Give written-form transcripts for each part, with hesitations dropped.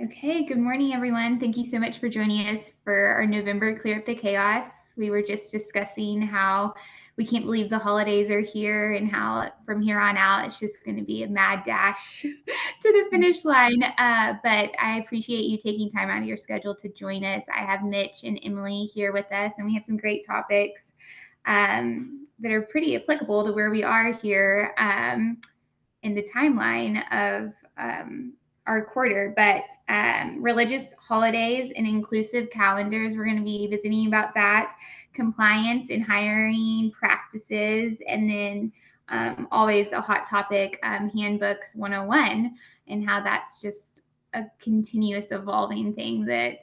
Okay, good morning, everyone. Thank you so much for joining us for our November Clear Up the Chaos. We were just discussing how we can't believe the holidays are here and how from here on out it's just going to be a mad dash to the finish line. But I appreciate you taking time out of your schedule to join us. I have Mitch and Emily here with us, and we have some great topics that are pretty applicable to where we are here in the timeline of our quarter. But religious holidays and inclusive calendars, we're going to be visiting about that, compliance and hiring practices, and then always a hot topic, Handbooks 101, and how that's just a continuous evolving thing that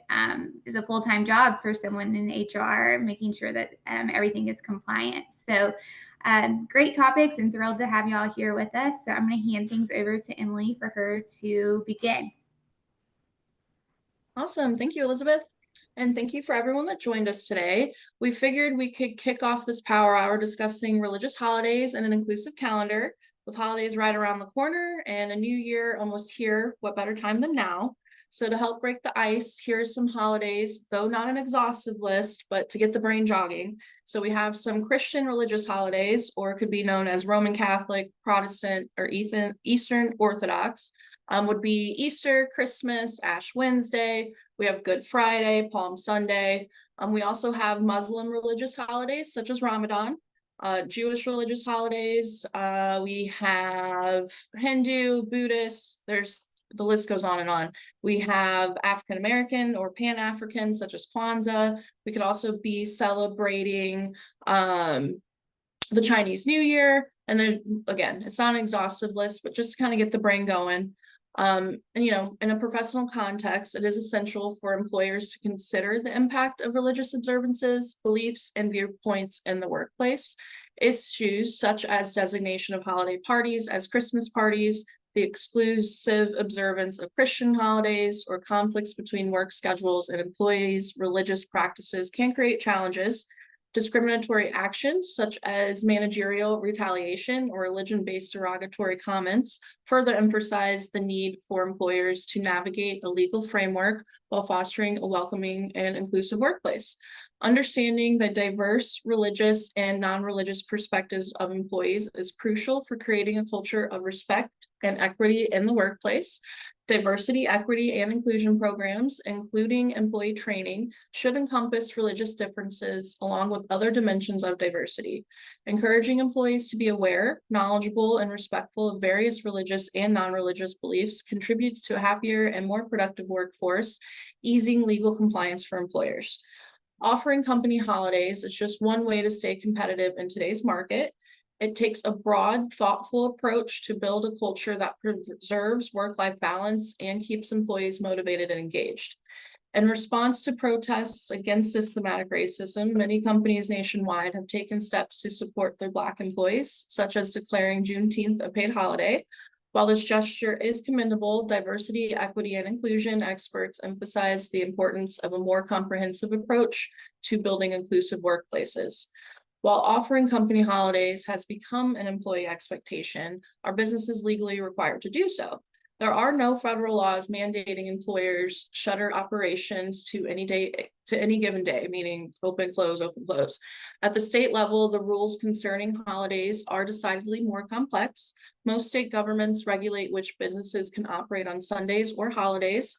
is a full-time job for someone in HR, making sure that everything is compliant. So great topics, and thrilled to have y'all here with us. So I'm going to hand things over to Emily for her to begin. Awesome. Thank you, Elizabeth. And thank you for everyone that joined us today. We figured we could kick off this power hour discussing religious holidays and an inclusive calendar. With holidays right around the corner and a new year almost here, what better time than now? So to help break the ice, here's some holidays, though not an exhaustive list, but to get the brain jogging. So we have some Christian religious holidays, or it could be known as Roman Catholic, Protestant, or Eastern Orthodox. Would be Easter, Christmas, Ash Wednesday. We have Good Friday, Palm Sunday. We also have Muslim religious holidays such as Ramadan, Jewish religious holidays. We have Hindu, Buddhist. The list goes on and on. We have African American or Pan-African such as Kwanzaa. We could also be celebrating the Chinese New Year. And then again, it's not an exhaustive list, but just to kind of get the brain going. And in a professional context, it is essential for employers to consider the impact of religious observances, beliefs, and viewpoints in the workplace. Issues such as designation of holiday parties as Christmas parties, the exclusive observance of Christian holidays, or conflicts between work schedules and employees' religious practices can create challenges. Discriminatory actions such as managerial retaliation or religion-based derogatory comments further emphasize the need for employers to navigate a legal framework while fostering a welcoming and inclusive workplace. Understanding the diverse religious and non-religious perspectives of employees is crucial for creating a culture of respect and equity in the workplace. Diversity, equity, and inclusion programs, including employee training, should encompass religious differences along with other dimensions of diversity. Encouraging employees to be aware, knowledgeable, and respectful of various religious and non-religious beliefs contributes to a happier and more productive workforce, easing legal compliance for employers. Offering company holidays is just one way to stay competitive in today's market. It takes a broad, thoughtful approach to build a culture that preserves work-life balance and keeps employees motivated and engaged. In response to protests against systematic racism, many companies nationwide have taken steps to support their Black employees, such as declaring Juneteenth a paid holiday. While this gesture is commendable, diversity, equity, and inclusion experts emphasize the importance of a more comprehensive approach to building inclusive workplaces. While offering company holidays has become an employee expectation, our business is legally required to do so. There are no federal laws mandating employers shutter operations to any given day, meaning open, close, open, close. At the state level, the rules concerning holidays are decidedly more complex. Most state governments regulate which businesses can operate on Sundays or holidays.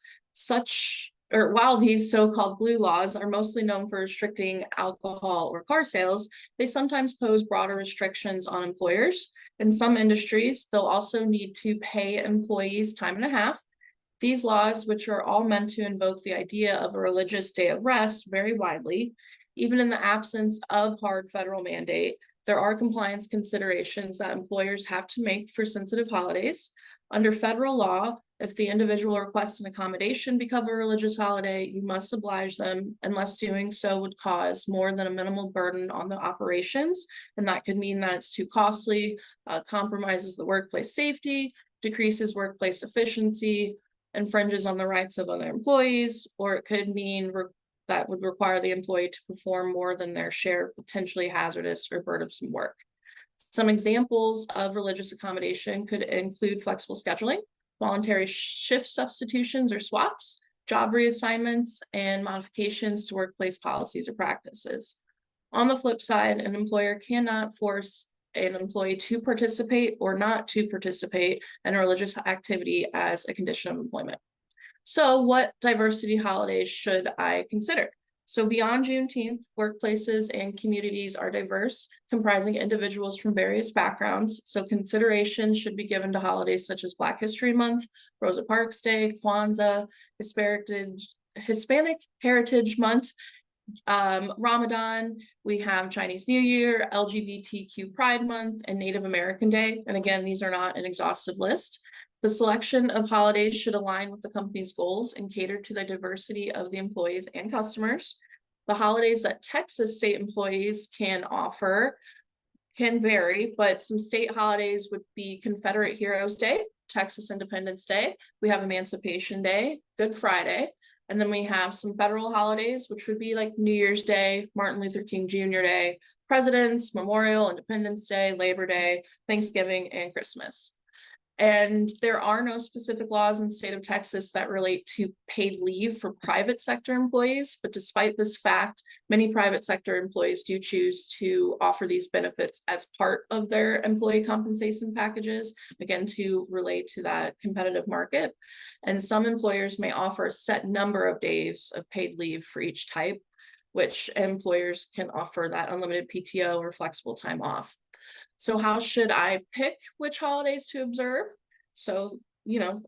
While these so-called blue laws are mostly known for restricting alcohol or car sales, they sometimes pose broader restrictions on employers. In some industries, they'll also need to pay employees time and a half. These laws, which are all meant to invoke the idea of a religious day of rest, vary widely. Even in the absence of hard federal mandate, there are compliance considerations that employers have to make for sensitive holidays. Under federal law, if the individual requests an accommodation because of a religious holiday, you must oblige them unless doing so would cause more than a minimal burden on the operations. And that could mean that it's too costly, compromises the workplace safety, decreases workplace efficiency, infringes on the rights of other employees, or it could mean that would require the employee to perform more than their share of potentially hazardous or burdensome work. Some examples of religious accommodation could include flexible scheduling, voluntary shift substitutions or swaps, job reassignments, and modifications to workplace policies or practices. On the flip side, an employer cannot force an employee to participate or not to participate in a religious activity as a condition of employment. So what diversity holidays should I consider? So beyond Juneteenth, workplaces and communities are diverse, comprising individuals from various backgrounds. So consideration should be given to holidays such as Black History Month, Rosa Parks Day, Kwanzaa, Hispanic Heritage Month, Ramadan, we have Chinese New Year, LGBTQ Pride Month, and Native American Day. And again, these are not an exhaustive list. The selection of holidays should align with the company's goals and cater to the diversity of the employees and customers. The holidays that Texas state employees can offer can vary, but some state holidays would be Confederate Heroes Day, Texas Independence Day. We have Emancipation Day, Good Friday. And then we have some federal holidays, which would be like New Year's Day, Martin Luther King Jr. Day, President's Memorial, Independence Day, Labor Day, Thanksgiving, and Christmas. And there are no specific laws in the state of Texas that relate to paid leave for private sector employees. But despite this fact, many private sector employees do choose to offer these benefits as part of their employee compensation packages, again, to relate to that competitive market. And some employers may offer a set number of days of paid leave for each type, which employers can offer that unlimited PTO or flexible time off. So how should I pick which holidays to observe? So,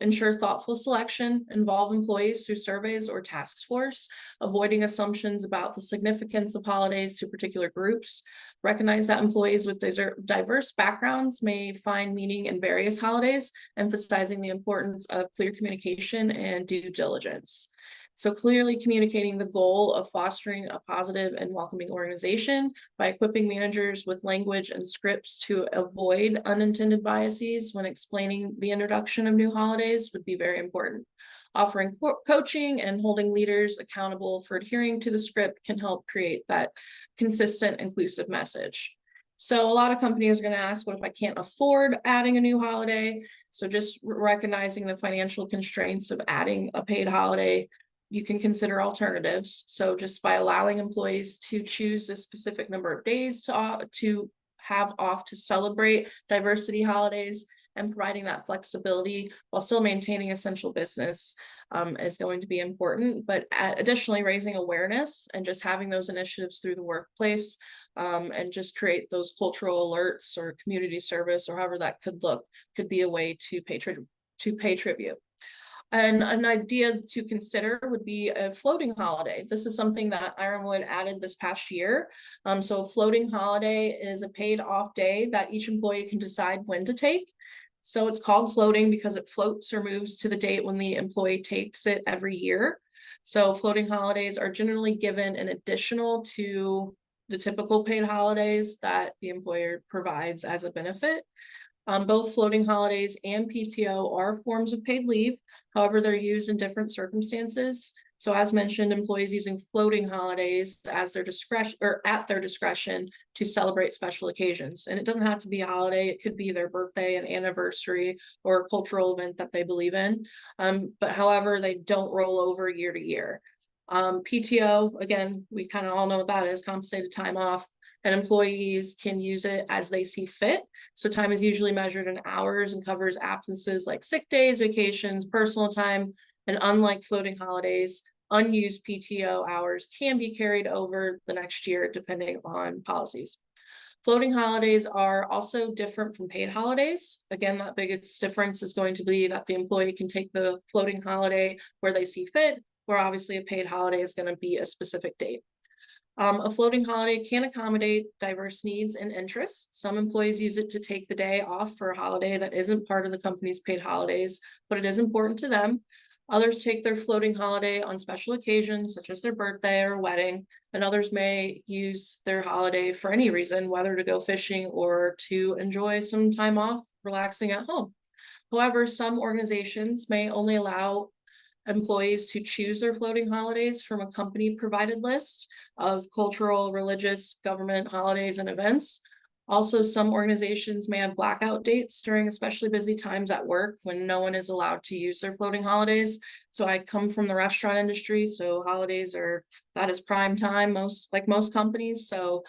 ensure thoughtful selection, involve employees through surveys or task force, avoiding assumptions about the significance of holidays to particular groups, recognize that employees with diverse backgrounds may find meaning in various holidays, emphasizing the importance of clear communication and due diligence. So clearly communicating the goal of fostering a positive and welcoming organization by equipping managers with language and scripts to avoid unintended biases when explaining the introduction of new holidays would be very important. Offering coaching and holding leaders accountable for adhering to the script can help create that consistent, inclusive message. So a lot of companies are going to ask, what if I can't afford adding a new holiday? So just recognizing the financial constraints of adding a paid holiday, you can consider alternatives. So just by allowing employees to choose a specific number of days to have off to celebrate diversity holidays and providing that flexibility while still maintaining essential business is going to be important. But additionally, raising awareness and just having those initiatives through the workplace and just create those cultural alerts or community service or however that could look could be a way to pay tribute. And an idea to consider would be a floating holiday. This is something that Ironwood added this past year. So a floating holiday is a paid off day that each employee can decide when to take. So it's called floating because it floats or moves to the date when the employee takes it every year. So floating holidays are generally given in additional to the typical paid holidays that the employer provides as a benefit. Both floating holidays and PTO are forms of paid leave. However, they're used in different circumstances. So as mentioned, employees using floating holidays as their discretion or at their discretion to celebrate special occasions. And it doesn't have to be a holiday. It could be their birthday, an anniversary, or a cultural event that they believe in. But however, they don't roll over year to year. PTO, again, we kind of all know what that is, compensated time off. And employees can use it as they see fit. So time is usually measured in hours and covers absences like sick days, vacations, personal time, and unlike floating holidays, unused PTO hours can be carried over the next year depending on policies. Floating holidays are also different from paid holidays. Again, that biggest difference is going to be that the employee can take the floating holiday where they see fit, where obviously a paid holiday is going to be a specific date. A floating holiday can accommodate diverse needs and interests. Some employees use it to take the day off for a holiday that isn't part of the company's paid holidays, but it is important to them. Others take their floating holiday on special occasions, such as their birthday or wedding, and others may use their holiday for any reason, whether to go fishing or to enjoy some time off, relaxing at home. However, some organizations may only allow employees to choose their floating holidays from a company provided list of cultural, religious, government holidays and events. Also, some organizations may have blackout dates during especially busy times at work when no one is allowed to use their floating holidays. So I come from the restaurant industry, so holidays that is prime time, most companies. So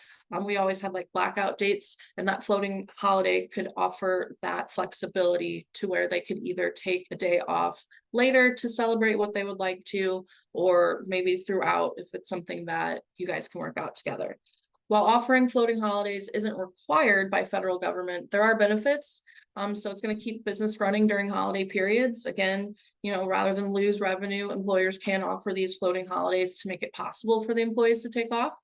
we always had like blackout dates, and that floating holiday could offer that flexibility to where they could either take a day off later to celebrate what they would like to, or maybe throughout if it's something that you guys can work out together. While offering floating holidays isn't required by federal government, there are benefits. So it's going to keep business running during holiday periods. Again, rather than lose revenue, employers can offer these floating holidays to make it possible for the employees to take off.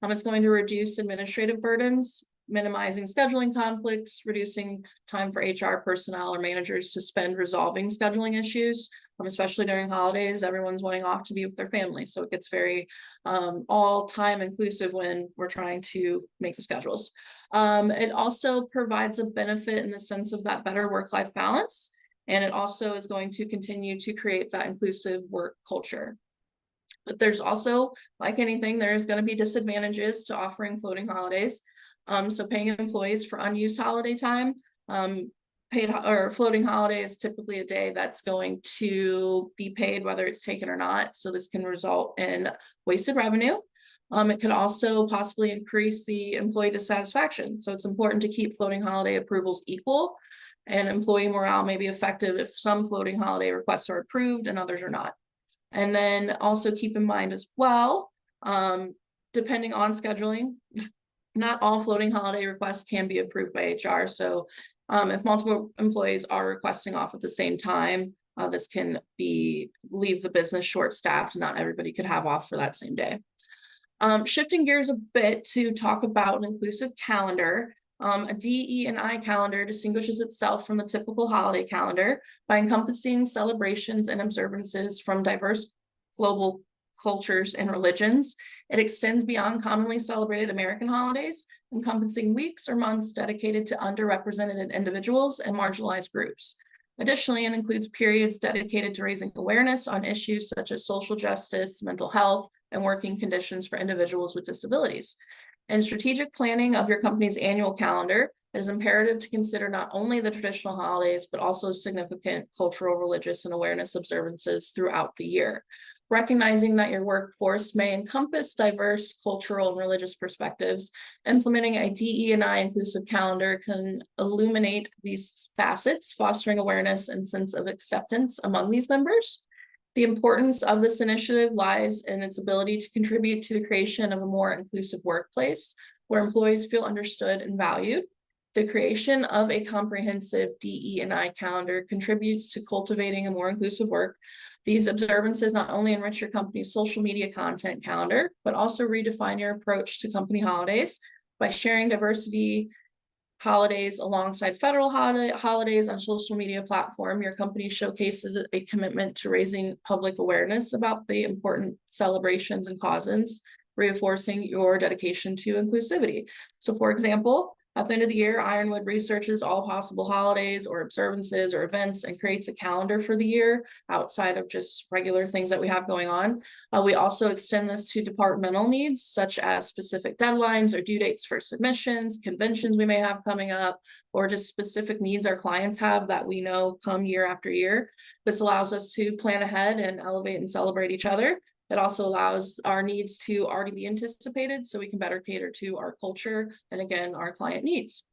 It's going to reduce administrative burdens, minimizing scheduling conflicts, reducing time for HR personnel or managers to spend resolving scheduling issues, especially during holidays. Everyone's wanting off to be with their family. So it gets very all time inclusive when we're trying to make the schedules. It also provides a benefit in the sense of that better work-life balance. And it also is going to continue to create that inclusive work culture. But there's also, like anything, there's going to be disadvantages to offering floating holidays. So paying employees for unused holiday time, paid or floating holiday is typically a day that's going to be paid whether it's taken or not. So this can result in wasted revenue. It could also possibly increase the employee dissatisfaction. So it's important to keep floating holiday approvals equal, and employee morale may be affected if some floating holiday requests are approved and others are not. And then also keep in mind as well, depending on scheduling, not all floating holiday requests can be approved by HR. So if multiple employees are requesting off at the same time, this can leave the business short-staffed. Not everybody could have off for that same day. Shifting gears a bit to talk about an inclusive calendar. A DE&I calendar distinguishes itself from the typical holiday calendar by encompassing celebrations and observances from diverse global cultures and religions. It extends beyond commonly celebrated American holidays, encompassing weeks or months dedicated to underrepresented individuals and marginalized groups. Additionally, it includes periods dedicated to raising awareness on issues such as social justice, mental health, and working conditions for individuals with disabilities. In strategic planning of your company's annual calendar, it is imperative to consider not only the traditional holidays, but also significant cultural, religious, and awareness observances throughout the year. Recognizing that your workforce may encompass diverse cultural and religious perspectives, implementing a DE&I inclusive calendar can illuminate these facets, fostering awareness and sense of acceptance among these members. The importance of this initiative lies in its ability to contribute to the creation of a more inclusive workplace where employees feel understood and valued. The creation of a comprehensive DE&I calendar contributes to cultivating a more inclusive work. These observances not only enrich your company's social media content calendar, but also redefine your approach to company holidays by sharing diversity holidays alongside federal holidays on social media platform. Your company showcases a commitment to raising public awareness about the important celebrations and causes, reinforcing your dedication to inclusivity. So for example, at the end of the year, Ironwood researches all possible holidays or observances or events and creates a calendar for the year outside of just regular things that we have going on. We also extend this to departmental needs, such as specific deadlines or due dates for submissions, conventions we may have coming up, or just specific needs our clients have that we know come year after year. This allows us to plan ahead and elevate and celebrate each other. It also allows our needs to already be anticipated so we can better cater to our culture and, again, our client needs.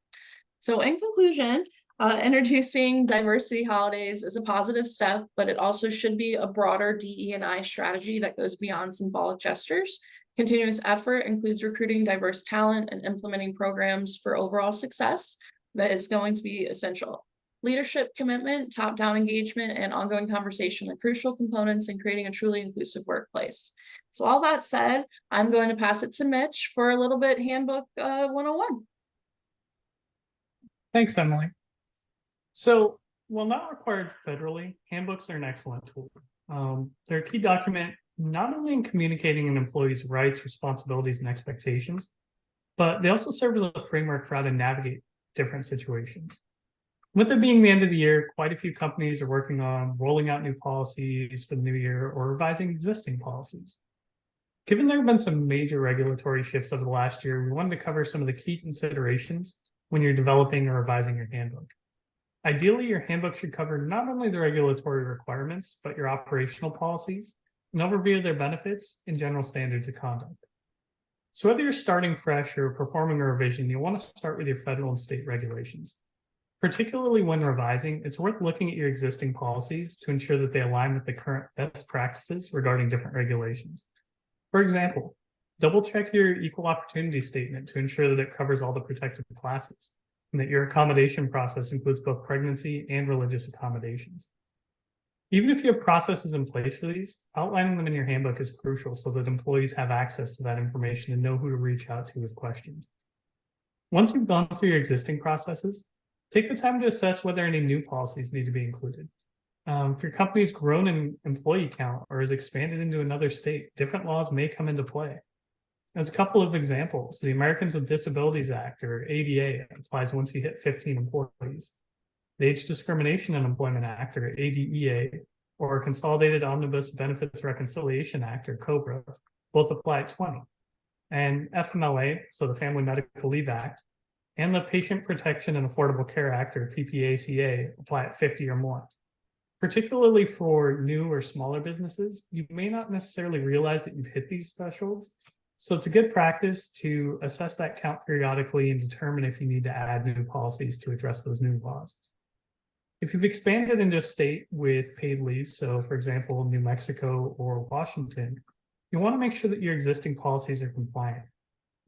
So in conclusion, introducing diversity holidays is a positive step, but it also should be a broader DE&I strategy that goes beyond symbolic gestures. Continuous effort includes recruiting diverse talent and implementing programs for overall success that is going to be essential. Leadership commitment, top-down engagement, and ongoing conversation are crucial components in creating a truly inclusive workplace. So all that said, I'm going to pass it to Mitch for a little bit Handbook 101. Thanks, Emily. So, while not required federally, handbooks are an excellent tool. They're a key document not only in communicating an employee's rights, responsibilities, and expectations, but they also serve as a framework for how to navigate different situations. With it being the end of the year, quite a few companies are working on rolling out new policies for the new year or revising existing policies. Given there have been some major regulatory shifts over the last year, we wanted to cover some of the key considerations when you're developing or revising your handbook. Ideally, your handbook should cover not only the regulatory requirements, but your operational policies, an overview of their benefits, and general standards of conduct. So whether you're starting fresh or performing a revision, you'll want to start with your federal and state regulations. Particularly when revising, it's worth looking at your existing policies to ensure that they align with the current best practices regarding different regulations. For example, double check your equal opportunity statement to ensure that it covers all the protected classes, and that your accommodation process includes both pregnancy and religious accommodations. Even if you have processes in place for these, outlining them in your handbook is crucial so that employees have access to that information and know who to reach out to with questions. Once you've gone through your existing processes, take the time to assess whether any new policies need to be included. If your company's grown in employee count or is expanded into another state, different laws may come into play. As a couple of examples, the Americans with Disabilities Act, or ADA, applies once you hit 15 employees. The Age Discrimination in Employment Act, or ADEA, or Consolidated Omnibus Benefits Reconciliation Act, or COBRA, both apply at 20. And FMLA, so the Family Medical Leave Act, and the Patient Protection and Affordable Care Act, or PPACA, apply at 50 or more. Particularly for new or smaller businesses, you may not necessarily realize that you've hit these thresholds. So it's a good practice to assess that count periodically and determine if you need to add new policies to address those new laws. If you've expanded into a state with paid leave, so for example, New Mexico or Washington, you want to make sure that your existing policies are compliant.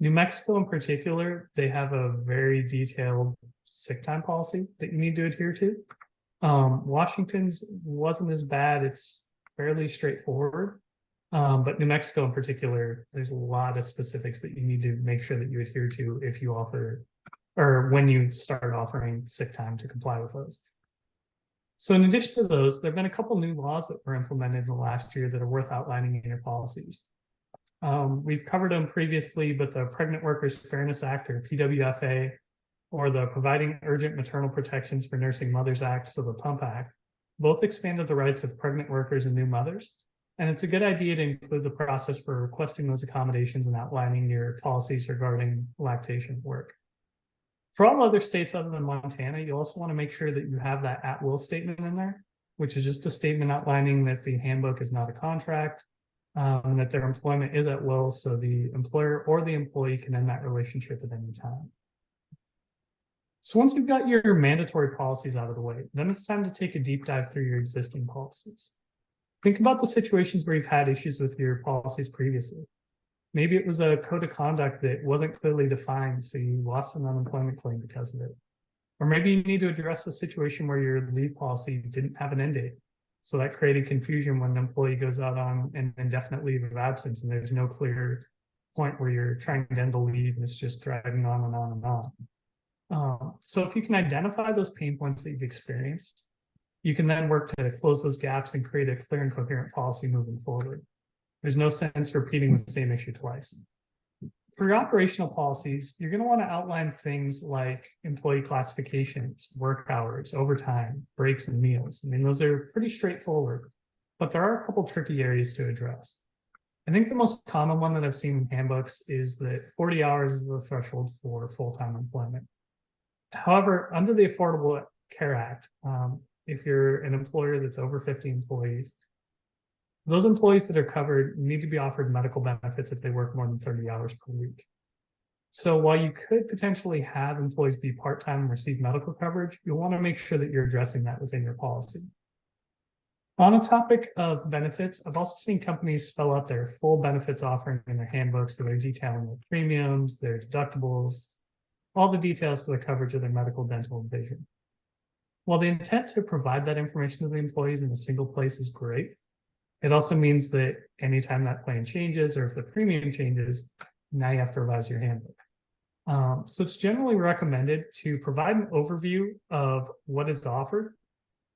New Mexico in particular, they have a very detailed sick time policy that you need to adhere to. Washington's wasn't as bad, it's fairly straightforward. But New Mexico in particular, there's a lot of specifics that you need to make sure that you adhere to if you offer, or when you start offering sick time to comply with those. So in addition to those, there have been a couple new laws that were implemented in the last year that are worth outlining in your policies. We've covered them previously, but the Pregnant Workers Fairness Act, or PWFA, or the Providing Urgent Maternal Protections for Nursing Mothers Act, so the PUMP Act, both expanded the rights of pregnant workers and new mothers. And it's a good idea to include the process for requesting those accommodations and outlining your policies regarding lactation work. For all other states other than Montana, you also want to make sure that you have that at-will statement in there, which is just a statement outlining that the handbook is not a contract, and that their employment is at will, so the employer or the employee can end that relationship at any time. So once you've got your mandatory policies out of the way, then it's time to take a deep dive through your existing policies. Think about the situations where you've had issues with your policies previously. Maybe it was a code of conduct that wasn't clearly defined, so you lost an unemployment claim because of it. Or maybe you need to address a situation where your leave policy didn't have an end date. So that created confusion when an employee goes out on an indefinite leave of absence and there's no clear point where you're trying to end the leave and it's just dragging on and on and on. So if you can identify those pain points that you've experienced, you can then work to close those gaps and create a clear and coherent policy moving forward. There's no sense repeating the same issue twice. For your operational policies, you're going to want to outline things like employee classifications, work hours, overtime, breaks, and meals. I mean, those are pretty straightforward, but there are a couple tricky areas to address. I think the most common one that I've seen in handbooks is that 40 hours is the threshold for full-time employment. However, under the Affordable Care Act, if you're an employer that's over 50 employees, those employees that are covered need to be offered medical benefits if they work more than 30 hours per week. So while you could potentially have employees be part-time and receive medical coverage, you'll want to make sure that you're addressing that within your policy. On the topic of benefits, I've also seen companies spell out their full benefits offering in their handbooks, so they're detailing their premiums, their deductibles, all the details for the coverage of their medical, dental, and vision. While the intent to provide that information to the employees in a single place is great, it also means that anytime that plan changes or if the premium changes, now you have to revise your handbook. So it's generally recommended to provide an overview of what is offered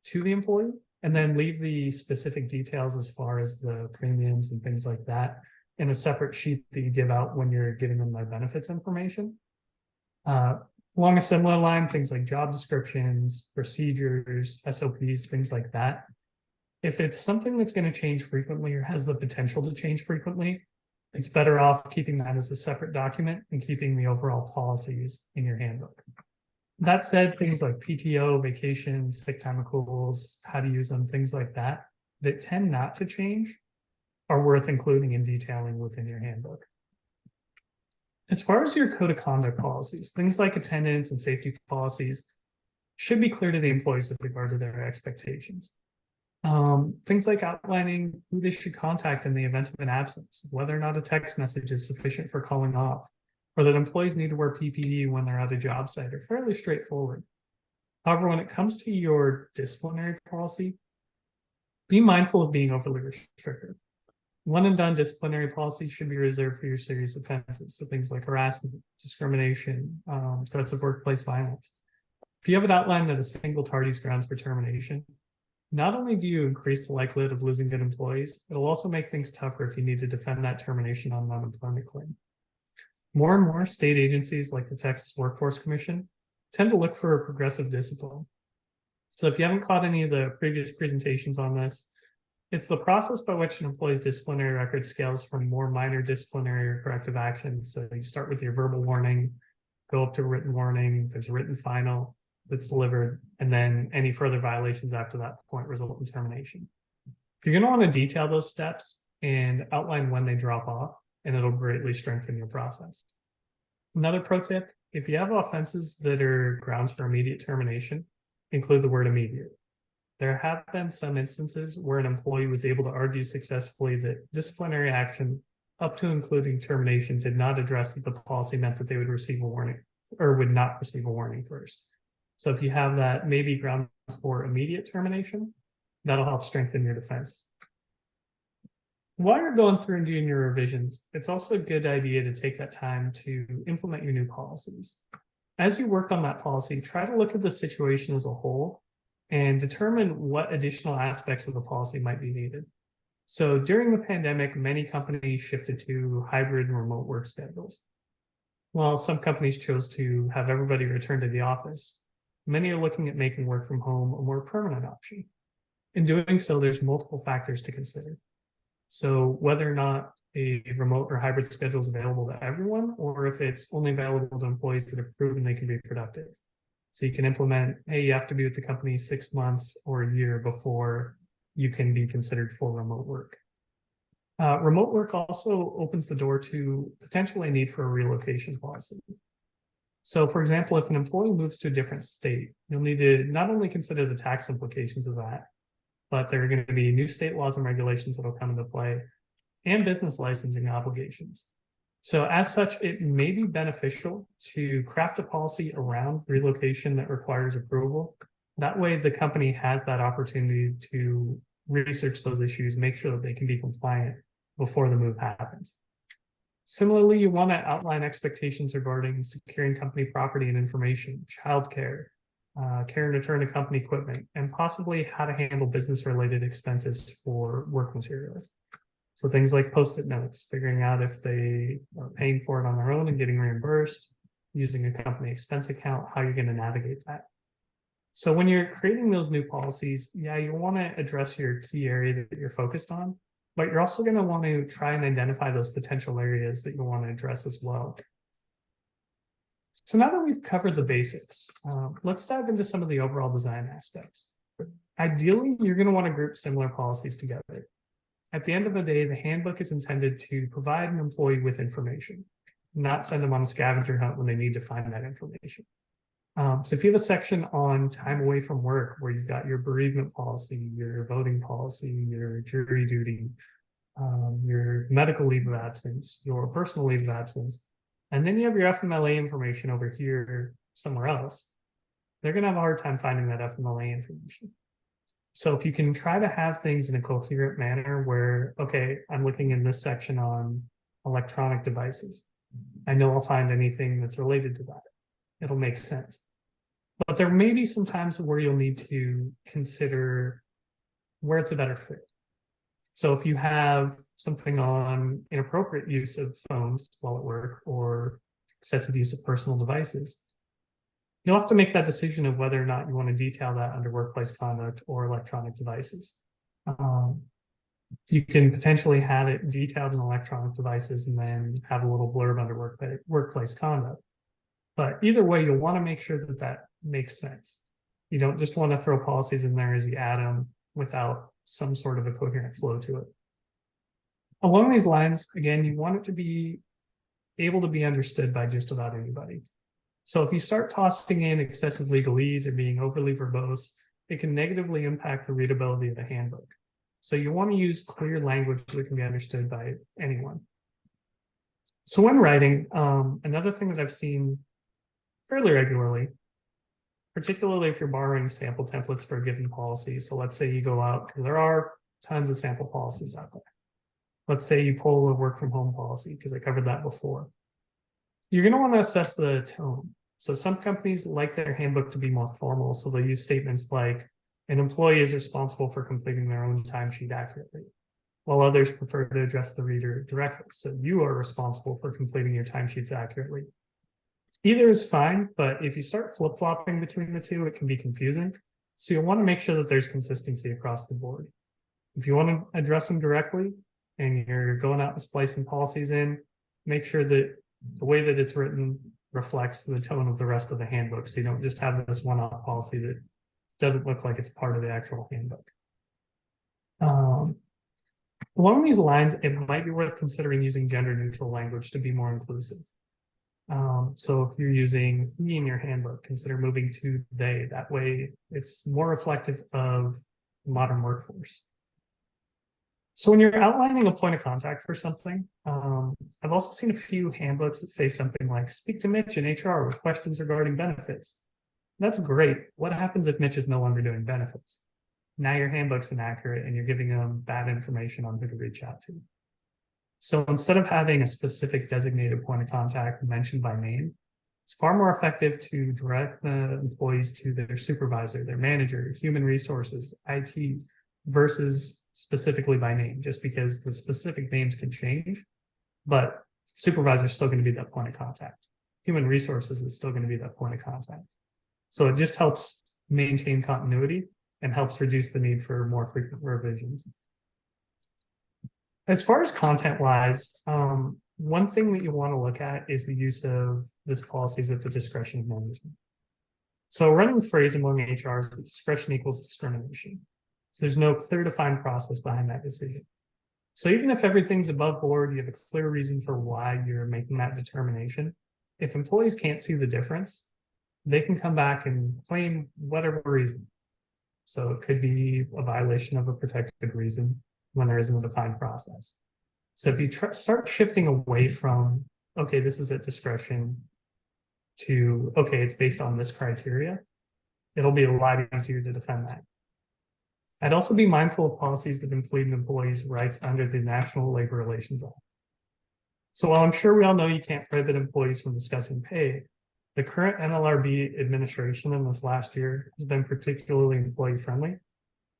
to the employee and then leave the specific details as far as the premiums and things like that in a separate sheet that you give out when you're giving them their benefits information. Along a similar line, things like job descriptions, procedures, SOPs, things like that. If it's something that's going to change frequently or has the potential to change frequently, it's better off keeping that as a separate document and keeping the overall policies in your handbook. That said, things like PTO, vacations, sick time accruals, how to use them, things like that, that tend not to change, are worth including and detailing within your handbook. As far as your code of conduct policies, things like attendance and safety policies should be clear to the employees with regard to their expectations. Things like outlining who they should contact in the event of an absence, whether or not a text message is sufficient for calling off, or that employees need to wear PPE when they're at a job site, are fairly straightforward. However, when it comes to your disciplinary policy, be mindful of being overly restrictive. One and done disciplinary policies should be reserved for your serious offenses. So things like harassment, discrimination, threats of workplace violence. If you have it outlined that a single tardy's grounds for termination, not only do you increase the likelihood of losing good employees, it'll also make things tougher if you need to defend that termination on an unemployment claim. More and more state agencies like the Texas Workforce Commission tend to look for progressive discipline. So if you haven't caught any of the previous presentations on this, it's the process by which an employee's disciplinary record scales from more minor disciplinary or corrective actions. So you start with your verbal warning, go up to written warning, there's a written final that's delivered, and then any further violations after that point result in termination. You're going to want to detail those steps and outline when they drop off, and it'll greatly strengthen your process. Another pro tip, if you have offenses that are grounds for immediate termination, include the word immediate. There have been some instances where an employee was able to argue successfully that disciplinary action up to including termination did not address that the policy meant that they would receive a warning or would not receive a warning first. So if you have that maybe grounds for immediate termination, that'll help strengthen your defense. While you're going through and doing your revisions, it's also a good idea to take that time to implement your new policies. As you work on that policy, try to look at the situation as a whole and determine what additional aspects of the policy might be needed. So during the pandemic, many companies shifted to hybrid and remote work schedules. While some companies chose to have everybody return to the office, many are looking at making work from home a more permanent option. In doing so, there's multiple factors to consider. So whether or not a remote or hybrid schedule is available to everyone, or if it's only available to employees that have proven they can be productive. So you can implement, hey, you have to be with the company 6 months or a year before you can be considered for remote work. Remote work also opens the door to potentially a need for a relocation policy. So for example, if an employee moves to a different state, you'll need to not only consider the tax implications of that, but there are going to be new state laws and regulations that will come into play and business licensing obligations. So as such, it may be beneficial to craft a policy around relocation that requires approval. That way the company has that opportunity to research those issues, make sure that they can be compliant before the move happens. Similarly, you want to outline expectations regarding securing company property and information, childcare, care and return to company equipment, and possibly how to handle business-related expenses for work materials. So things like Post-it notes, figuring out if they are paying for it on their own and getting reimbursed, using a company expense account, how you're going to navigate that. So when you're creating those new policies, yeah, you want to address your key area that you're focused on, but you're also going to want to try and identify those potential areas that you want to address as well. So now that we've covered the basics, let's dive into some of the overall design aspects. Ideally, you're going to want to group similar policies together. At the end of the day, the handbook is intended to provide an employee with information, not send them on a scavenger hunt when they need to find that information. So if you have a section on time away from work, where you've got your bereavement policy, your voting policy, your jury duty, your medical leave of absence, your personal leave of absence, and then you have your FMLA information over here somewhere else, they're going to have a hard time finding that FMLA information. So if you can try to have things in a coherent manner where, okay, I'm looking in this section on electronic devices, I know I'll find anything that's related to that. It'll make sense. But there may be some times where you'll need to consider where it's a better fit. So if you have something on inappropriate use of phones while at work or excessive use of personal devices, you'll have to make that decision of whether or not you want to detail that under workplace conduct or electronic devices. You can potentially have it detailed in electronic devices and then have a little blurb under workplace conduct. But either way, you'll want to make sure that that makes sense. You don't just want to throw policies in there as you add them without some sort of a coherent flow to it. Along these lines, again, you want it to be able to be understood by just about anybody. So if you start tossing in excessive legalese or being overly verbose, it can negatively impact the readability of the handbook. So you want to use clear language that can be understood by anyone. So when writing, another thing that I've seen fairly regularly, particularly if you're borrowing sample templates for a given policy. So let's say you go out, because there are tons of sample policies out there. Let's say you pull a work from home policy, because I covered that before. You're going to want to assess the tone. So some companies like their handbook to be more formal, so they'll use statements like, an employee is responsible for completing their own timesheet accurately, while others prefer to address the reader directly. So you are responsible for completing your timesheets accurately. Either is fine, but if you start flip-flopping between the two, it can be confusing. So you'll want to make sure that there's consistency across the board. If you want to address them directly and you're going out and splicing policies in, make sure that the way that it's written reflects the tone of the rest of the handbook. So you don't just have this one-off policy that doesn't look like it's part of the actual handbook. Along these lines, it might be worth considering using gender-neutral language to be more inclusive. So if you're using he in your handbook, consider moving to they. That way it's more reflective of the modern workforce. So when you're outlining a point of contact for something, I've also seen a few handbooks that say something like, speak to Mitch in HR with questions regarding benefits. That's great. What happens if Mitch is no longer doing benefits? Now your handbook's inaccurate and you're giving them bad information on who to reach out to. So instead of having a specific designated point of contact mentioned by name, it's far more effective to direct the employees to their supervisor, their manager, human resources, IT, versus specifically by name, just because the specific names can change, but supervisor is still going to be that point of contact. Human resources is still going to be that point of contact. So it just helps maintain continuity and helps reduce the need for more frequent revisions. As far as content-wise, one thing that you want to look at is the use of this policy is at the discretion of management. So running the phrase among HR is that discretion equals discrimination. So there's no clear defined process behind that decision. So even if everything's above board, you have a clear reason for why you're making that determination. If employees can't see the difference, they can come back and claim whatever reason. So it could be a violation of a protected reason when there isn't a defined process. So if you start shifting away from, okay, this is at discretion, to, okay, it's based on this criteria, it'll be a lot easier to defend that. I'd also be mindful of policies that impede employees' rights under the National Labor Relations Act. So while I'm sure we all know you can't prohibit employees from discussing pay, the current NLRB administration in this last year has been particularly employee-friendly,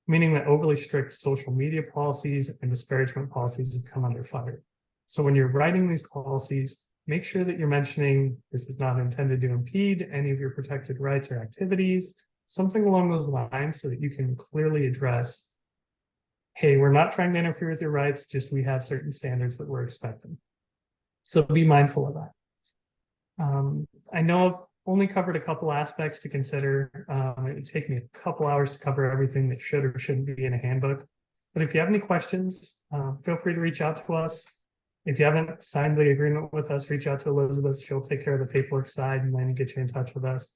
meaning that overly strict social media policies and disparagement policies have come under fire. So when you're writing these policies, make sure that you're mentioning this is not intended to impede any of your protected rights or activities, something along those lines, so that you can clearly address, hey, we're not trying to interfere with your rights, just we have certain standards that we're expecting. So be mindful of that. I know I've only covered a couple aspects to consider. It would take me a couple hours to cover everything that should or shouldn't be in a handbook. But if you have any questions, feel free to reach out to us. If you haven't signed the agreement with us, reach out to Elizabeth. She'll take care of the paperwork side and then get you in touch with us.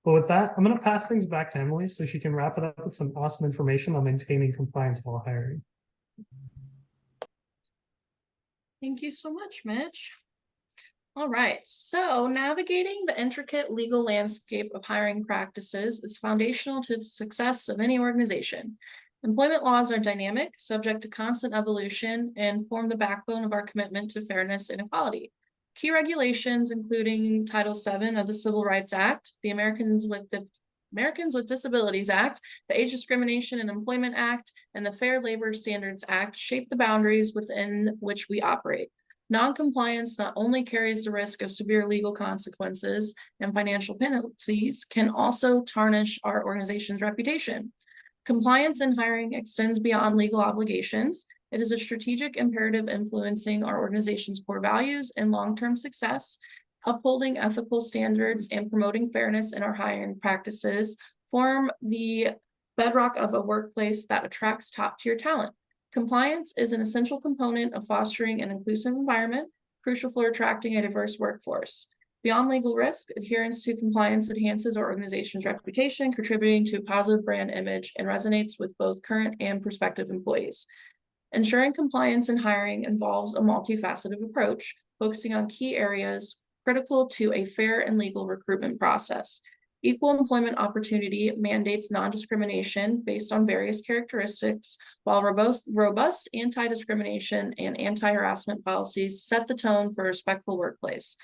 But with that, I'm going to pass things back to Emily so she can wrap it up with some awesome information on maintaining compliance while hiring. Thank you so much, Mitch. All right, so navigating the intricate legal landscape of hiring practices is foundational to the success of any organization. Employment laws are dynamic, subject to constant evolution, and form the backbone of our commitment to fairness and equality. Key regulations, including Title VII of the Civil Rights Act, the Americans with Disabilities Act, the Age Discrimination in Employment Act, and the Fair Labor Standards Act, shape the boundaries within which we operate. Non-compliance not only carries the risk of severe legal consequences and financial penalties, can also tarnish our organization's reputation. Compliance in hiring extends beyond legal obligations. It is a strategic imperative influencing our organization's core values and long-term success. Upholding ethical standards and promoting fairness in our hiring practices form the bedrock of a workplace that attracts top-tier talent. Compliance is an essential component of fostering an inclusive environment, crucial for attracting a diverse workforce. Beyond legal risk, adherence to compliance enhances our organization's reputation, contributing to a positive brand image and resonates with both current and prospective employees. Ensuring compliance in hiring involves a multifaceted approach, focusing on key areas critical to a fair and legal recruitment process. Equal employment opportunity mandates non-discrimination based on various characteristics, while robust anti-discrimination and anti-harassment policies set the tone for a respectful workplace.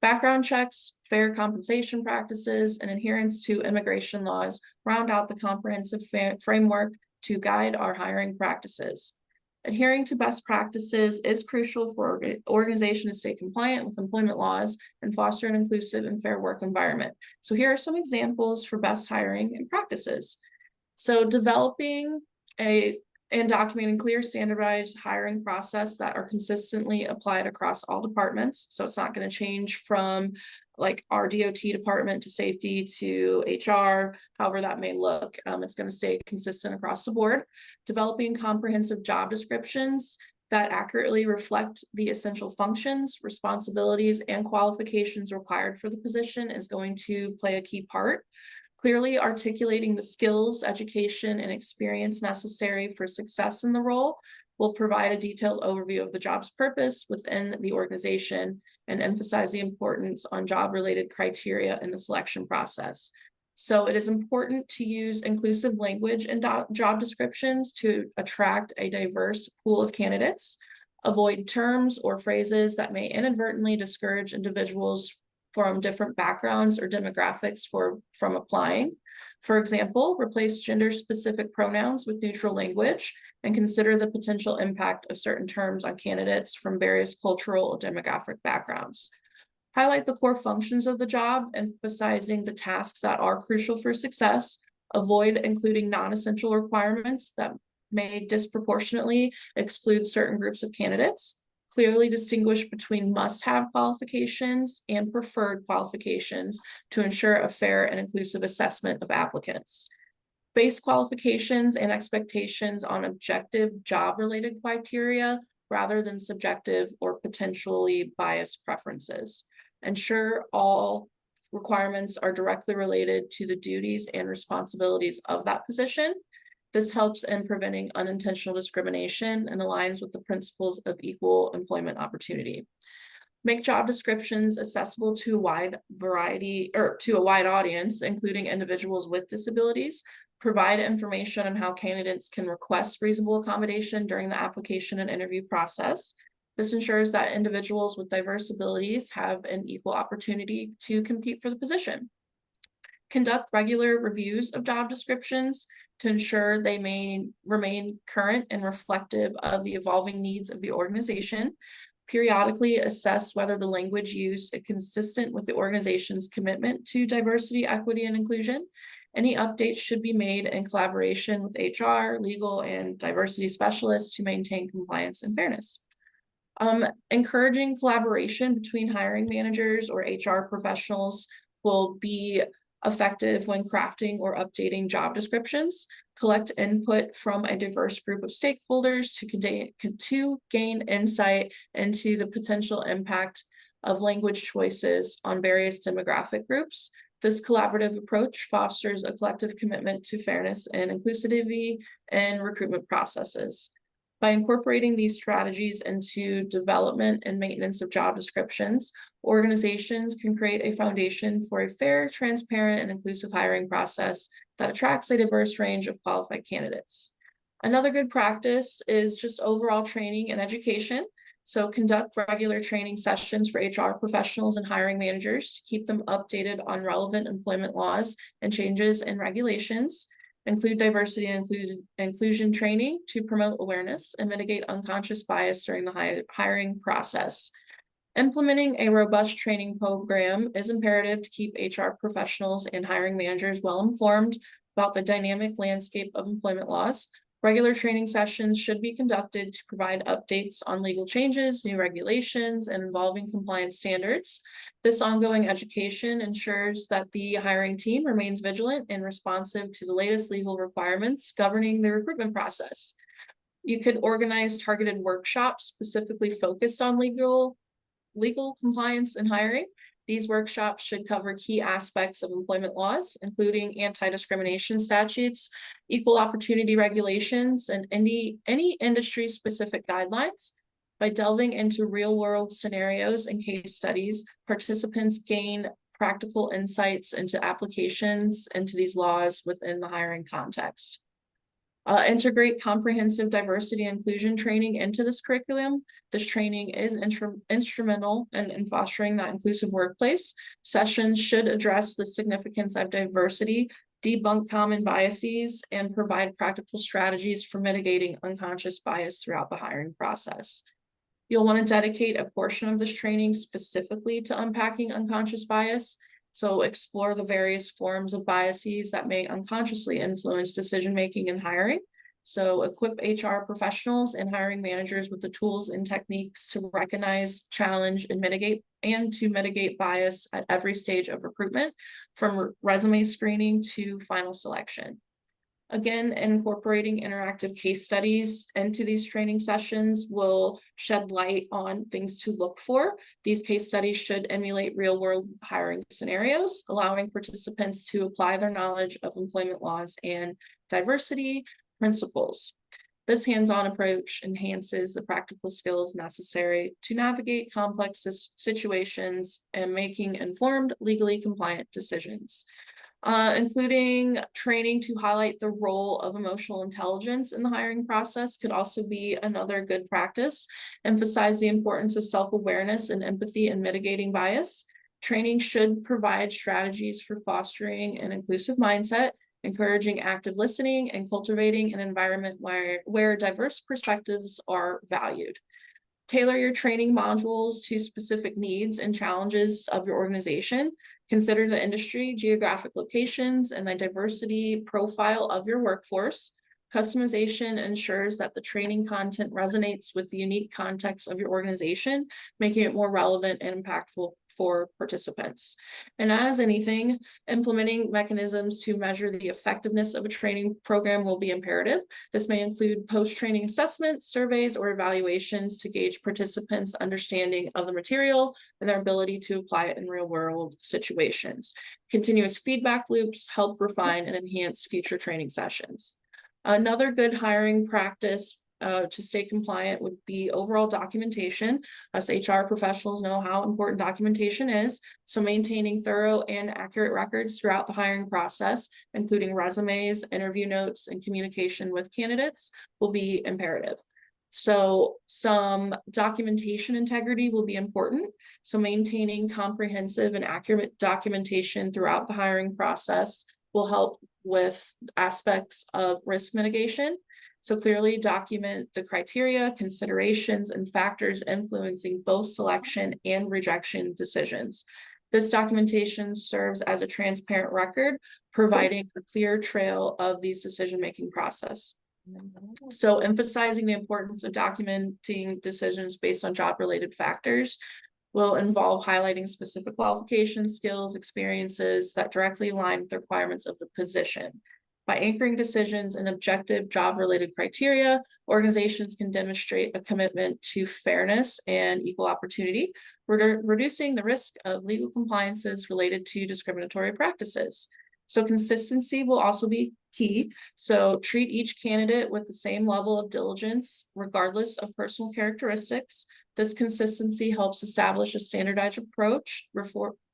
Background checks, fair compensation practices, and adherence to immigration laws round out the comprehensive framework to guide our hiring practices. Adhering to best practices is crucial for organizations to stay compliant with employment laws and foster an inclusive and fair work environment. So here are some examples for best hiring and practices. So developing and documenting clear standardized hiring process that are consistently applied across all departments. So it's not going to change from like our DOT department to safety to HR, however that may look. It's going to stay consistent across the board. Developing comprehensive job descriptions that accurately reflect the essential functions, responsibilities, and qualifications required for the position is going to play a key part. Clearly articulating the skills, education, and experience necessary for success in the role will provide a detailed overview of the job's purpose within the organization and emphasize the importance on job-related criteria in the selection process. So it is important to use inclusive language in job descriptions to attract a diverse pool of candidates, avoid terms or phrases that may inadvertently discourage individuals from different backgrounds or demographics from applying. For example, replace gender-specific pronouns with neutral language and consider the potential impact of certain terms on candidates from various cultural or demographic backgrounds. Highlight the core functions of the job, emphasizing the tasks that are crucial for success. Avoid including non-essential requirements that may disproportionately exclude certain groups of candidates. Clearly distinguish between must-have qualifications and preferred qualifications to ensure a fair and inclusive assessment of applicants. Base qualifications and expectations on objective job-related criteria rather than subjective or potentially biased preferences. Ensure all requirements are directly related to the duties and responsibilities of that position. This helps in preventing unintentional discrimination and aligns with the principles of equal employment opportunity. Make job descriptions accessible to a wide variety or to a wide audience, including individuals with disabilities. Provide information on how candidates can request reasonable accommodation during the application and interview process. This ensures that individuals with diverse abilities have an equal opportunity to compete for the position. Conduct regular reviews of job descriptions to ensure they may remain current and reflective of the evolving needs of the organization. Periodically assess whether the language used is consistent with the organization's commitment to diversity, equity, and inclusion. Any updates should be made in collaboration with HR, legal, and diversity specialists to maintain compliance and fairness. Encouraging collaboration between hiring managers or HR professionals will be effective when crafting or updating job descriptions. Collect input from a diverse group of stakeholders to gain insight into the potential impact of language choices on various demographic groups. This collaborative approach fosters a collective commitment to fairness and inclusivity in recruitment processes. By incorporating these strategies into development and maintenance of job descriptions, organizations can create a foundation for a fair, transparent, and inclusive hiring process that attracts a diverse range of qualified candidates. Another good practice is just overall training and education. So conduct regular training sessions for HR professionals and hiring managers to keep them updated on relevant employment laws and changes in regulations. Include diversity and inclusion training to promote awareness and mitigate unconscious bias during the hiring process. Implementing a robust training program is imperative to keep HR professionals and hiring managers well informed about the dynamic landscape of employment laws. Regular training sessions should be conducted to provide updates on legal changes, new regulations, and evolving compliance standards. This ongoing education ensures that the hiring team remains vigilant and responsive to the latest legal requirements governing the recruitment process. You could organize targeted workshops specifically focused on legal compliance and hiring. These workshops should cover key aspects of employment laws, including anti-discrimination statutes, equal opportunity regulations, and any industry-specific guidelines. By delving into real-world scenarios and case studies, participants gain practical insights into applications into these laws within the hiring context. Integrate comprehensive diversity and inclusion training into this curriculum. This training is instrumental in fostering that inclusive workplace. Sessions should address the significance of diversity, debunk common biases, and provide practical strategies for mitigating unconscious bias throughout the hiring process. You'll want to dedicate a portion of this training specifically to unpacking unconscious bias. So explore the various forms of biases that may unconsciously influence decision-making and hiring. So equip HR professionals and hiring managers with the tools and techniques to recognize, challenge, and mitigate bias at every stage of recruitment, from resume screening to final selection. Again, incorporating interactive case studies into these training sessions will shed light on things to look for. These case studies should emulate real-world hiring scenarios, allowing participants to apply their knowledge of employment laws and diversity principles. This hands-on approach enhances the practical skills necessary to navigate complex situations and making informed, legally compliant decisions. Including training to highlight the role of emotional intelligence in the hiring process could also be another good practice. Emphasize the importance of self-awareness and empathy in mitigating bias. Training should provide strategies for fostering an inclusive mindset, encouraging active listening, and cultivating an environment where diverse perspectives are valued. Tailor your training modules to specific needs and challenges of your organization. Consider the industry, geographic locations, and the diversity profile of your workforce. Customization ensures that the training content resonates with the unique context of your organization, making it more relevant and impactful for participants. And as anything, implementing mechanisms to measure the effectiveness of a training program will be imperative. This may include post-training assessments, surveys, or evaluations to gauge participants' understanding of the material and their ability to apply it in real-world situations. Continuous feedback loops help refine and enhance future training sessions. Another good hiring practice to stay compliant would be overall documentation. Us HR professionals know how important documentation is, so maintaining thorough and accurate records throughout the hiring process, including resumes, interview notes, and communication with candidates, will be imperative. So some documentation integrity will be important. So maintaining comprehensive and accurate documentation throughout the hiring process will help with aspects of risk mitigation. So clearly document the criteria, considerations, and factors influencing both selection and rejection decisions. This documentation serves as a transparent record, providing a clear trail of these decision-making process. So emphasizing the importance of documenting decisions based on job-related factors will involve highlighting specific qualifications, skills, experiences that directly align with the requirements of the position. By anchoring decisions in objective job-related criteria, organizations can demonstrate a commitment to fairness and equal opportunity, reducing the risk of legal compliances related to discriminatory practices. So consistency will also be key. So treat each candidate with the same level of diligence, regardless of personal characteristics. This consistency helps establish a standardized approach,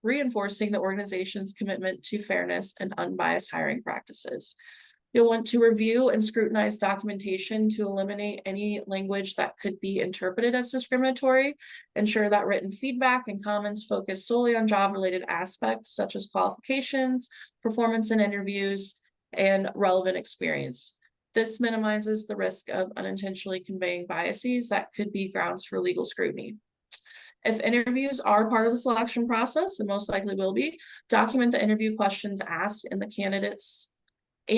reinforcing the organization's commitment to fairness and unbiased hiring practices. You'll want to review and scrutinize documentation to eliminate any language that could be interpreted as discriminatory. Ensure that written feedback and comments focus solely on job-related aspects such as qualifications, performance in interviews, and relevant experience. This minimizes the risk of unintentionally conveying biases that could be grounds for legal scrutiny. If interviews are part of the selection process, and most likely will be, document the interview questions asked and the candidates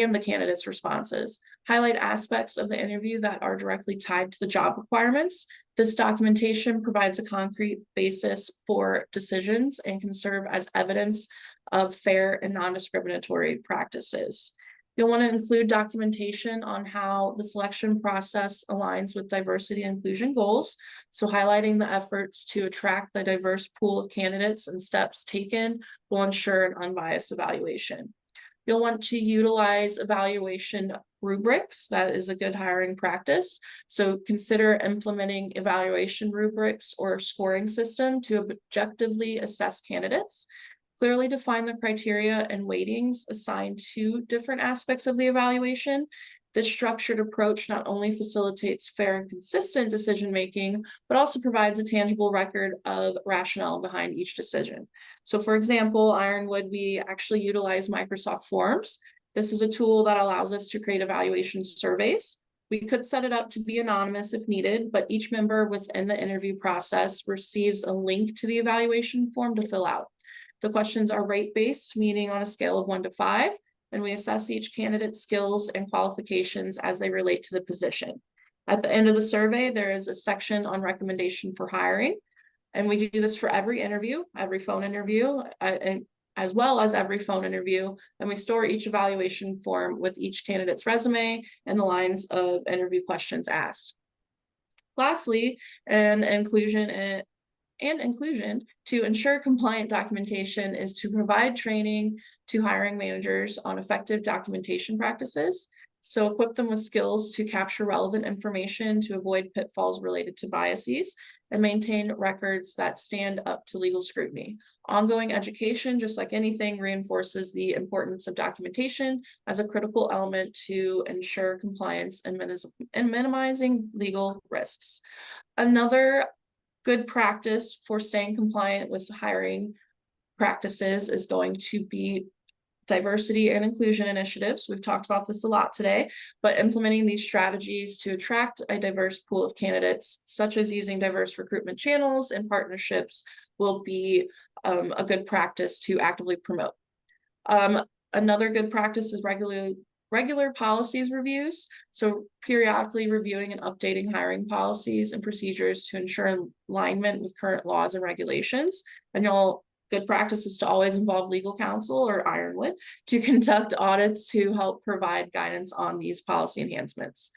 and the candidate's responses. Highlight aspects of the interview that are directly tied to the job requirements. This documentation provides a concrete basis for decisions and can serve as evidence of fair and non-discriminatory practices. You'll want to include documentation on how the selection process aligns with diversity and inclusion goals. So highlighting the efforts to attract the diverse pool of candidates and steps taken will ensure an unbiased evaluation. You'll want to utilize evaluation rubrics. That is a good hiring practice. So consider implementing evaluation rubrics or scoring system to objectively assess candidates. Clearly define the criteria and weightings assigned to different aspects of the evaluation. This structured approach not only facilitates fair and consistent decision-making, but also provides a tangible record of rationale behind each decision. So for example, Ironwood, we actually utilize Microsoft Forms. This is a tool that allows us to create evaluation surveys. We could set it up to be anonymous if needed, but each member within the interview process receives a link to the evaluation form to fill out. The questions are rate-based, meaning on a scale of 1 to 5, and we assess each candidate's skills and qualifications as they relate to the position. At the end of the survey, there is a section on recommendation for hiring, and we do this for every interview, every phone interview, and as well as every phone interview, and we store each evaluation form with each candidate's resume and the lines of interview questions asked. Lastly, inclusion to ensure compliant documentation is to provide training to hiring managers on effective documentation practices. So equip them with skills to capture relevant information to avoid pitfalls related to biases and maintain records that stand up to legal scrutiny. Ongoing education, just like anything, reinforces the importance of documentation as a critical element to ensure compliance and minimizing legal risks. Another good practice for staying compliant with hiring practices is going to be diversity and inclusion initiatives. We've talked about this a lot today, but implementing these strategies to attract a diverse pool of candidates, such as using diverse recruitment channels and partnerships, will be a good practice to actively promote. Another good practice is regular policies reviews. So periodically reviewing and updating hiring policies and procedures to ensure alignment with current laws and regulations. And good practice is to always involve legal counsel or Ironwood to conduct audits to help provide guidance on these policy enhancements.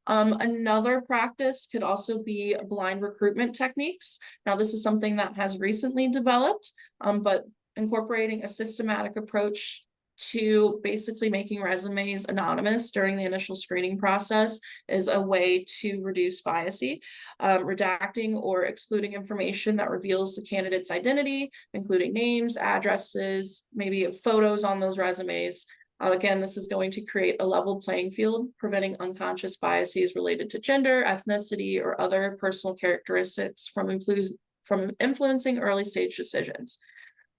Another practice could also be blind recruitment techniques. Now, this is something that has recently developed, but incorporating a systematic approach to basically making resumes anonymous during the initial screening process is a way to reduce bias. Redacting or excluding information that reveals the candidate's identity, including names, addresses, maybe photos on those resumes. Again, this is going to create a level playing field, preventing unconscious biases related to gender, ethnicity, or other personal characteristics from influencing early stage decisions.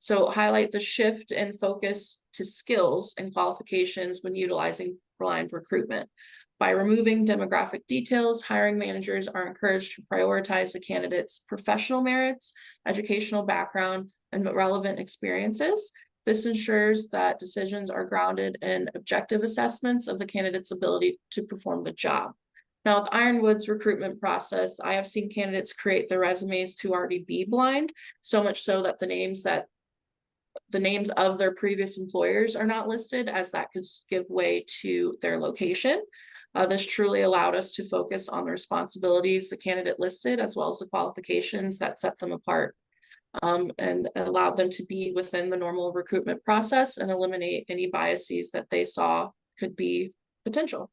So highlight the shift in focus to skills and qualifications when utilizing blind recruitment. By removing demographic details, hiring managers are encouraged to prioritize the candidate's professional merits, educational background, and relevant experiences. This ensures that decisions are grounded in objective assessments of the candidate's ability to perform the job. Now, with Ironwood's recruitment process, I have seen candidates create their resumes to already be blind, so much so that the names of their previous employers are not listed, as that could give way to their location. This truly allowed us to focus on the responsibilities the candidate listed, as well as the qualifications that set them apart, and allowed them to be within the normal recruitment process and eliminate any biases that they saw could be potential.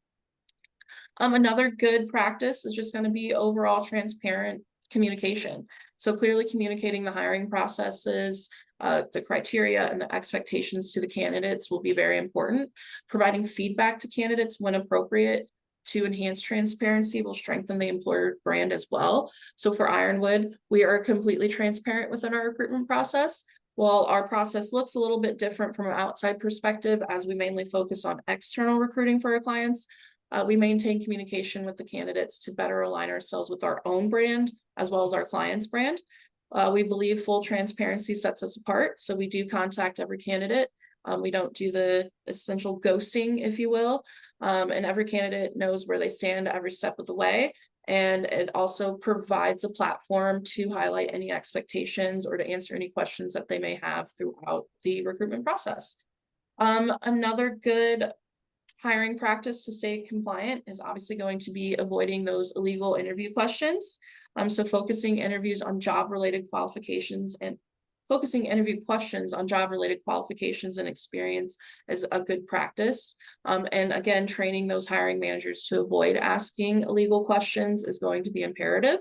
Another good practice is just going to be overall transparent communication. So clearly communicating the hiring processes, the criteria and the expectations to the candidates will be very important. Providing feedback to candidates when appropriate to enhance transparency will strengthen the employer brand as well. So for Ironwood, we are completely transparent within our recruitment process. While our process looks a little bit different from an outside perspective, as we mainly focus on external recruiting for our clients, we maintain communication with the candidates to better align ourselves with our own brand as well as our client's brand. We believe full transparency sets us apart, so we do contact every candidate We don't do the essential ghosting, if you will. And every candidate knows where they stand every step of the way. And it also provides a platform to highlight any expectations or to answer any questions that they may have throughout the recruitment process. Another good hiring practice to stay compliant is obviously going to be avoiding those illegal interview questions. So focusing interviews on job-related qualifications and focusing interview questions on job-related qualifications and experience is a good practice. And again, training those hiring managers to avoid asking illegal questions is going to be imperative,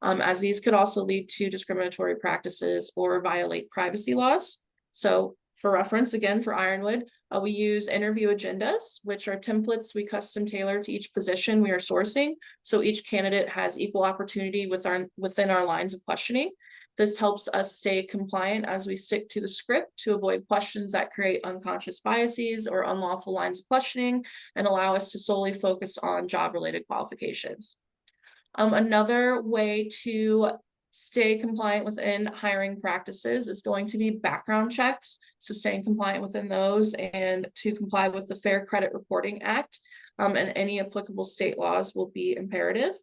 as these could also lead to discriminatory practices or violate privacy laws. So for reference, again, for Ironwood, we use interview agendas, which are templates we custom tailor to each position we are sourcing. So each candidate has equal opportunity within our lines of questioning. This helps us stay compliant as we stick to the script to avoid questions that create unconscious biases or unlawful lines of questioning and allow us to solely focus on job-related qualifications. Another way to stay compliant within hiring practices is going to be background checks. So staying compliant within those and to comply with the Fair Credit Reporting Act and any applicable state laws will be imperative.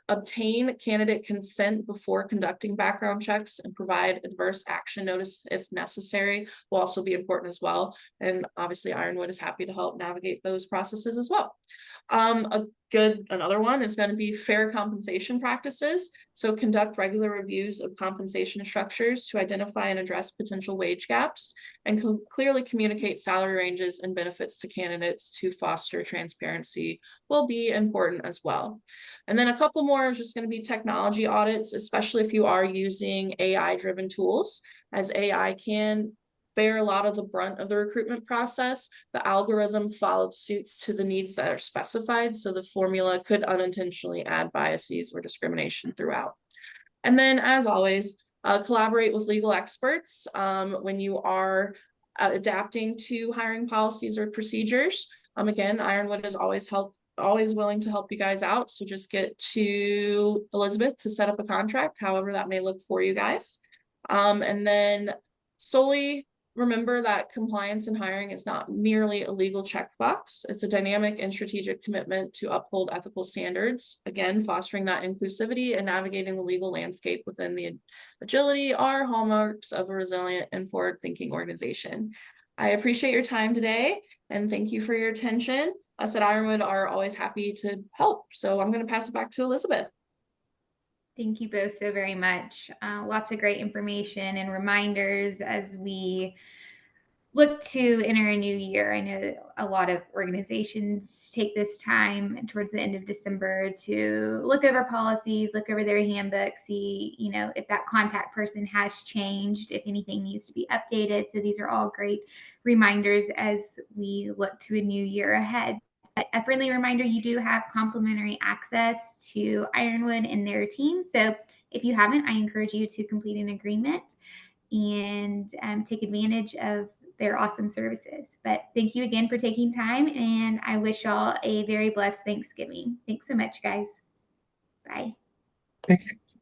Obtain candidate consent before conducting background checks and provide adverse action notice if necessary will also be important as well. And obviously Ironwood is happy to help navigate those processes as well. Another one is going to be fair compensation practices. So conduct regular reviews of compensation structures to identify and address potential wage gaps and clearly communicate salary ranges and benefits to candidates to foster transparency will be important as well. And then a couple more is just going to be technology audits, especially if you are using AI-driven tools, as AI can bear a lot of the brunt of the recruitment process. The algorithm followed suits to the needs that are specified, so the formula could unintentionally add biases or discrimination throughout. And then, as always, collaborate with legal experts when you are adapting to hiring policies or procedures. Again, Ironwood is always willing to help you guys out. So just get to Elizabeth to set up a contract, however that may look for you guys. And then solely remember that compliance in hiring is not merely a legal checkbox. It's a dynamic and strategic commitment to uphold ethical standards. Again, fostering that inclusivity and navigating the legal landscape within the agility are hallmarks of a resilient and forward-thinking organization. I appreciate your time today and thank you for your attention. Us at Ironwood are always happy to help. So I'm going to pass it back to Elizabeth. Thank you both so very much. Lots of great information and reminders as we look to enter a new year. I know a lot of organizations take this time towards the end of December to look over policies, look over their handbook, see, if that contact person has changed, if anything needs to be updated. So these are all great reminders as we look to a new year ahead. But a friendly reminder, you do have complimentary access to Ironwood and their team. So if you haven't, I encourage you to complete an agreement and take advantage of their awesome services. But thank you again for taking time, and I wish y'all a very blessed Thanksgiving. Thanks so much, guys. Bye. Thank you.